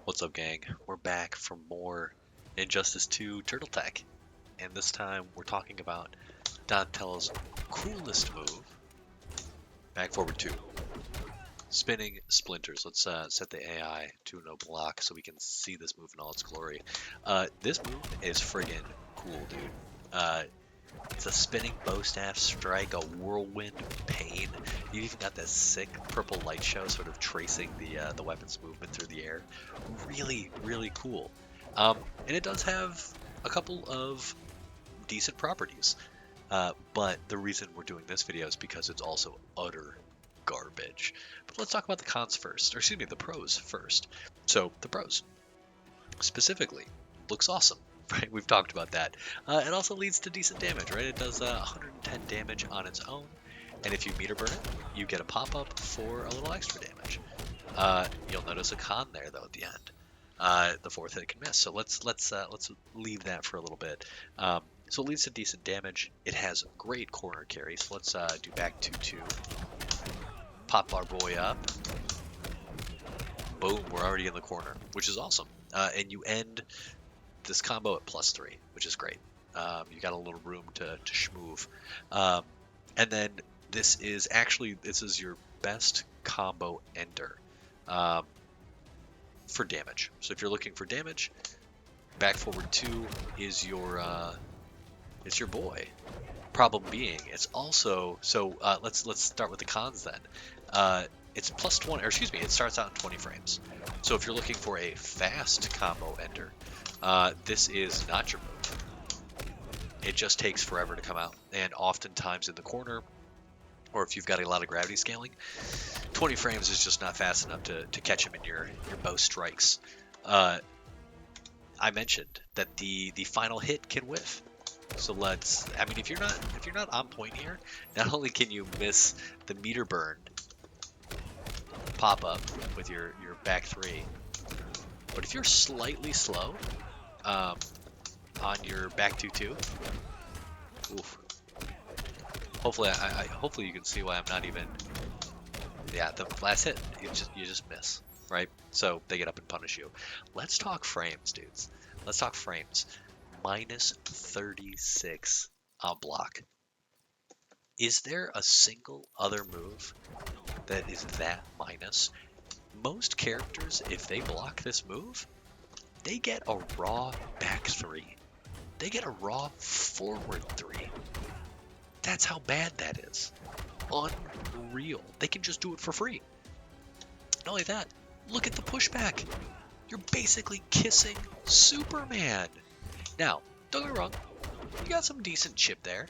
What's up, gang? We're back for more Injustice 2 Turtle Tech, and this time we're talking about Donatello's coolest move, back forward 2, spinning splinters. Let's set the AI to no block so we can see this move in all its glory. This move is friggin' cool, dude. It's a spinning bow staff strike, a whirlwind pain. You even got this sick purple light show sort of tracing the weapon's movement through the air. Really, really cool. And it does have a couple of decent properties. But the reason we're doing this video is because it's also utter garbage. But let's talk about the cons first, or excuse me, the pros first. So the pros, specifically, looks awesome. Right, we've talked about that. It also leads to decent damage, right? It does 110 damage on its own, and if you meter burn it, you get a pop-up for a little extra damage. You'll notice a con there though at the end. The fourth hit can miss, so let's leave that for a little bit. So it leads to decent damage. It has great corner carry, so let's do back 2-2. Pop our boy up. Boom, we're already in the corner, which is awesome. And you end this combo at +3, which is great. You got a little room to schmoove. And then this is your best combo ender for damage. So if you're looking for damage, back forward 2 is your boy. Problem being, it's also let's start with the cons then. It's +20, or excuse me, it starts out in 20 frames. So if you're looking for a fast combo ender, this is not your move. It just takes forever to come out, and oftentimes in the corner, or if you've got a lot of gravity scaling, 20 frames is just not fast enough to catch him in your bow strikes. I mentioned that the final hit can whiff. So if you're not on point here, not only can you miss the meter burn pop up with your back 3, but if you're slightly slow on your back 2-2, oof. Hopefully you can see why I'm not even. Yeah, the last hit you just miss, right? So they get up and punish you. Let's talk frames, dudes. Let's talk frames. -36 on block. Is there a single other move that is that minus? Most characters, if they block this move, they get a raw back 3. They get a raw forward 3. That's how bad that is. Unreal. They can just do it for free. Not only that, look at the pushback. You're basically kissing Superman. Now, don't get me wrong, you got some decent chip there,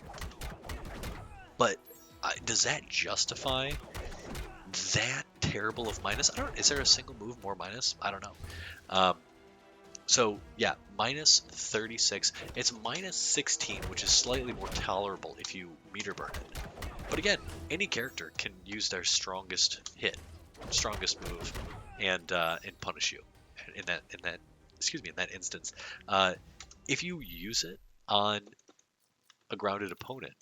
but does that justify that terrible of minus? Is there a single move more minus? I don't know. So yeah, -36. It's -16, which is slightly more tolerable if you meter burn it. But again, any character can use their strongest move, and punish you in that instance. If you use it on a grounded opponent,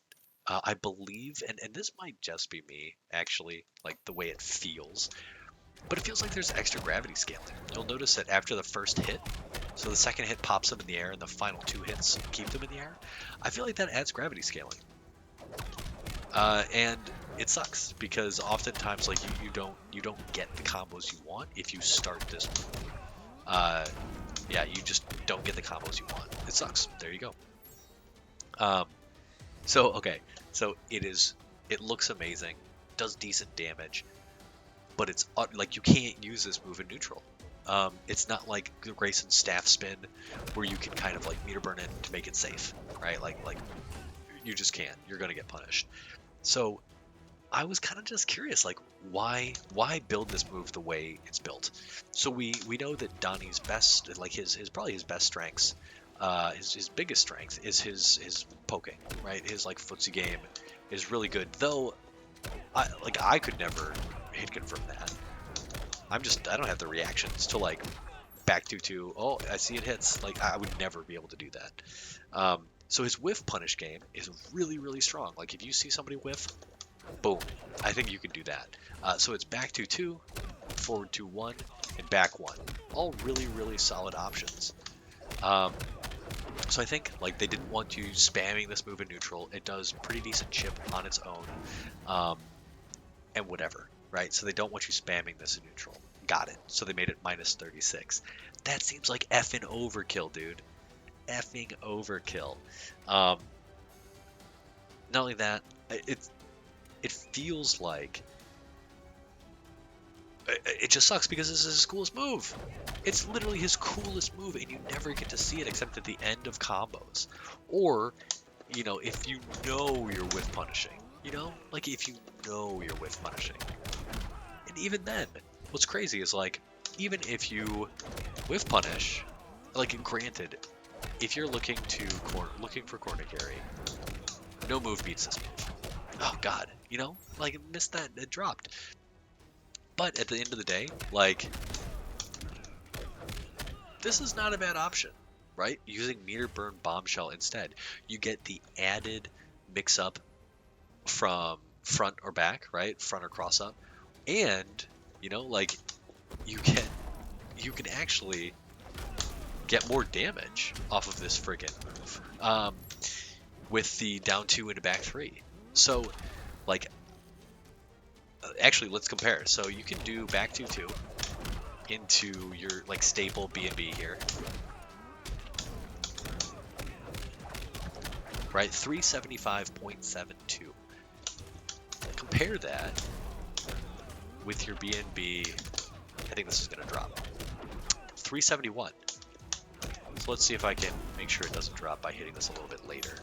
I believe, and this might just be me actually, like the way it feels, but it feels like there's extra gravity scaling. You'll notice that after the first hit, so the second hit pops them in the air and the final 2 hits keep them in the air, I feel like that adds gravity scaling. And it sucks because oftentimes like you don't get the combos you want if you start this move. Yeah, you just don't get the combos you want. It sucks. There you go. So it looks amazing, does decent damage, but it's like you can't use this move in neutral. It's not like the Grayson's staff spin where you can kind of like meter burn it to make it safe, right? Like you just can't. You're gonna get punished. So I was kind of just curious, like why build this move the way it's built? So we know that Donnie's best, like his probably his best strengths, his biggest strength is his poking, right? His like footsie game is really good, though. I could never hit confirm that. I don't have the reactions to like back 2-2. Oh, I see it hits. Like I would never be able to do that. So his whiff punish game is really, really strong. Like if you see somebody whiff, boom, I think you can do that. So it's back 2-2, forward 2-1, and back 1. All really, really solid options. So I think like they didn't want you spamming this move in neutral. It does pretty decent chip on its own, and whatever, right? So they don't want you spamming this in neutral. Got it. So they made it minus 36. That seems like effing overkill, dude. Effing overkill. Not only that, it feels like it just sucks because this is his coolest move. It's literally his coolest move, and you never get to see it except at the end of combos. Or, you know, if you know you're whiff punishing. You know? Like, if you know you're whiff punishing. And even then, what's crazy is, like, even if you whiff punish, like, granted, if you're looking for corner carry, no move beats this move. Oh, God. You know? Like, missed that. It dropped. But at the end of the day, like, this is not a bad option, right? Using meter burn bombshell instead, you get the added mix up from front or back, right? Front or cross up, and you know, like, you can actually get more damage off of this friggin' move with the down 2 into back 3. So, like. Actually, let's compare. So you can do back 2-2 into your like staple B&B here, right? 375.72. Compare that with your B&B. I think this is gonna drop 371. So let's see if I can make sure it doesn't drop by hitting this a little bit later.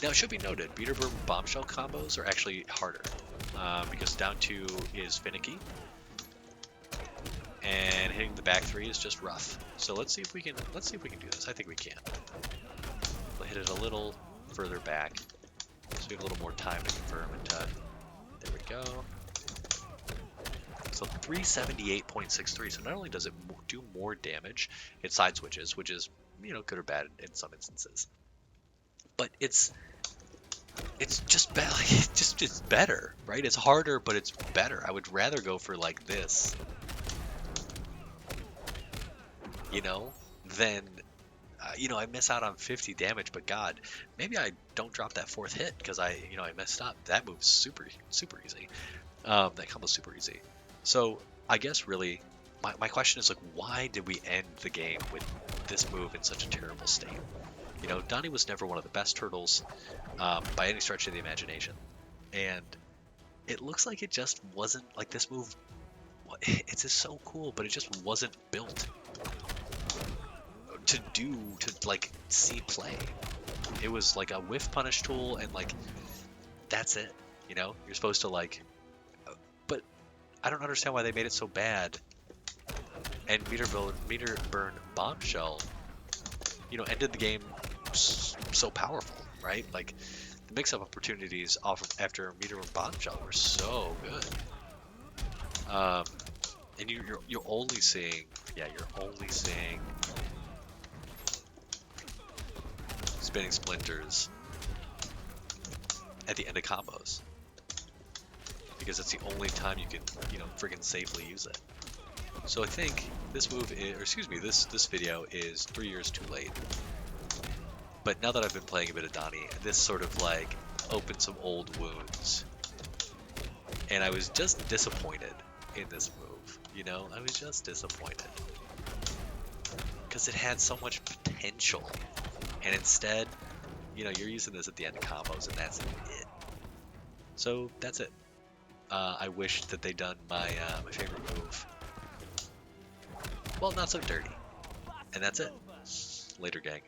Now, it should be noted, meter burn bombshell combos are actually harder because down 2 is finicky, and hitting the back 3 is just rough. So let's see if we can do this. I think we can. We'll hit it a little further back, so we have a little more time to confirm. And there we go. So 378.63. So not only does it do more damage, it side switches, which is, you know, good or bad in some instances. But it's just better. It's better, right? It's harder, but it's better. I would rather go for like this, you know, than you know, I miss out on 50 damage. But God, maybe I don't drop that 4th hit because I messed up. That move's super easy. That combo's super easy. So I guess really, my question is like, why did we end the game with this move in such a terrible state? You know, Donnie was never one of the best turtles by any stretch of the imagination. And it looks like it just wasn't, like, this move, it's just so cool, but it just wasn't built to like, see play. It was like a whiff punish tool, and, like, that's it. You know, you're supposed to, like, but I don't understand why they made it so bad. And meter burn bombshell, you know, ended the game so powerful, right? Like, the mix-up opportunities after meter burn bombshell were so good. And you're only seeing, spinning splinters at the end of combos, because it's the only time you can, you know, friggin' safely use it. So I think this move is, or excuse me, this video is 3 years too late. But now that I've been playing a bit of Donnie, this sort of like opened some old wounds. And I was just disappointed in this move, you know? I was just disappointed. Because it had so much potential. And instead, you know, you're using this at the end of combos, and that's it. So that's it. I wish that they'd done my favorite move. Well, not so dirty. And that's it. Later, gang.